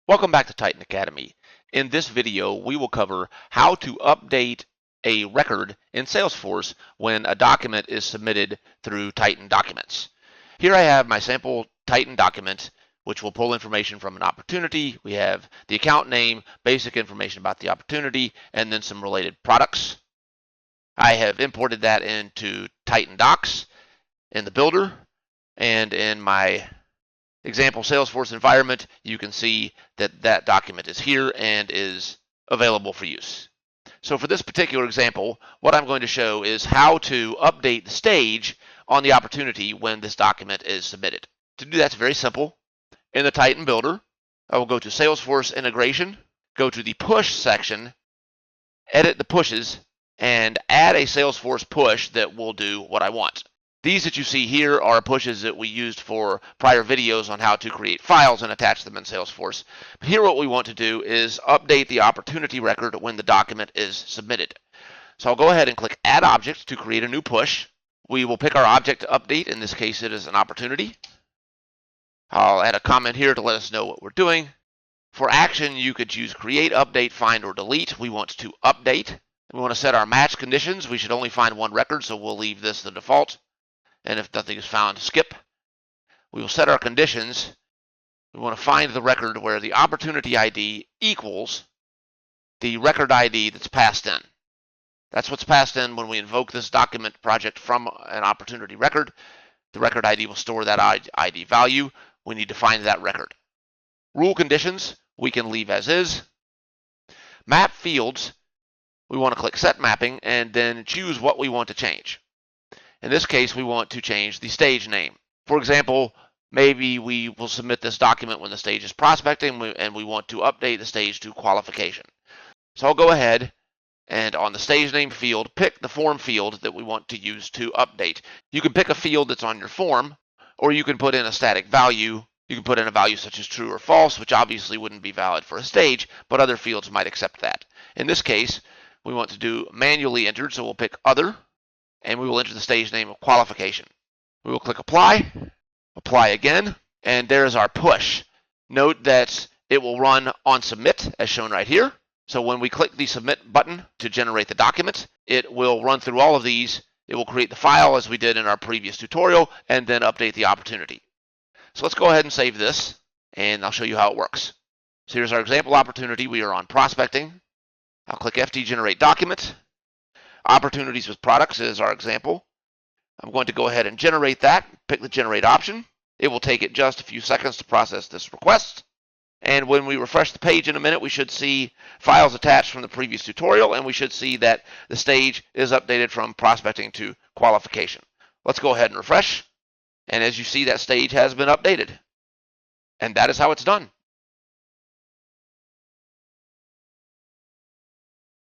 Welcome back to Titan Academy. In this video, we will cover how to update a record in Salesforce when a document is submitted through Titan Documents. Here I have my sample Titan document, which will pull information from an opportunity. We have the account name, basic information about the opportunity, and then some related products. I have imported that into Titan Docs in the builder, and in my example Salesforce environment, you can see that that document is here and is available for use. So for this particular example, what I'm going to show is how to update the stage on the opportunity when this document is submitted. To do that, it's very simple. In the Titan Builder, I will go to Salesforce Integration, go to the Push section, edit the pushes, and add a Salesforce push that will do what I want. These that you see here are pushes that we used for prior videos on how to create files and attach them in Salesforce. But here what we want to do is update the opportunity record when the document is submitted. So I'll go ahead and click Add Object to create a new push. We will pick our object to update. In this case, it is an opportunity. I'll add a comment here to let us know what we're doing. For action, you could choose Create, Update, Find, or Delete. We want to update. We want to set our match conditions. We should only find one record, so we'll leave this the default. And if nothing is found, skip. We will set our conditions. We want to find the record where the opportunity ID equals the record ID that's passed in. That's what's passed in when we invoke this document project from an opportunity record. The record ID will store that ID value. We need to find that record. Rule conditions, we can leave as is. Map fields, we want to click Set Mapping and then choose what we want to change. In this case, we want to change the stage name. For example, maybe we will submit this document when the stage is prospecting and we want to update the stage to qualification. So I'll go ahead and on the stage name field, pick the form field that we want to use to update. You can pick a field that's on your form, or you can put in a static value. You can put in a value such as true or false, which obviously wouldn't be valid for a stage, but other fields might accept that. In this case, we want to do manually entered, so we'll pick other, and we will enter the stage name of qualification. We will click Apply, Apply again, and there is our push. Note that it will run on Submit, as shown right here. So when we click the Submit button to generate the document, it will run through all of these. It will create the file as we did in our previous tutorial, and then update the opportunity. So let's go ahead and save this, and I'll show you how it works. So here's our example opportunity. We are on prospecting. I'll click FD Generate Document. Opportunities with products is our example. I'm going to go ahead and generate that. Pick the Generate option. It will take it just a few seconds to process this request. And when we refresh the page in a minute, we should see files attached from the previous tutorial, and we should see that the stage is updated from prospecting to qualification. Let's go ahead and refresh. And as you see, that stage has been updated. And that is how it's done.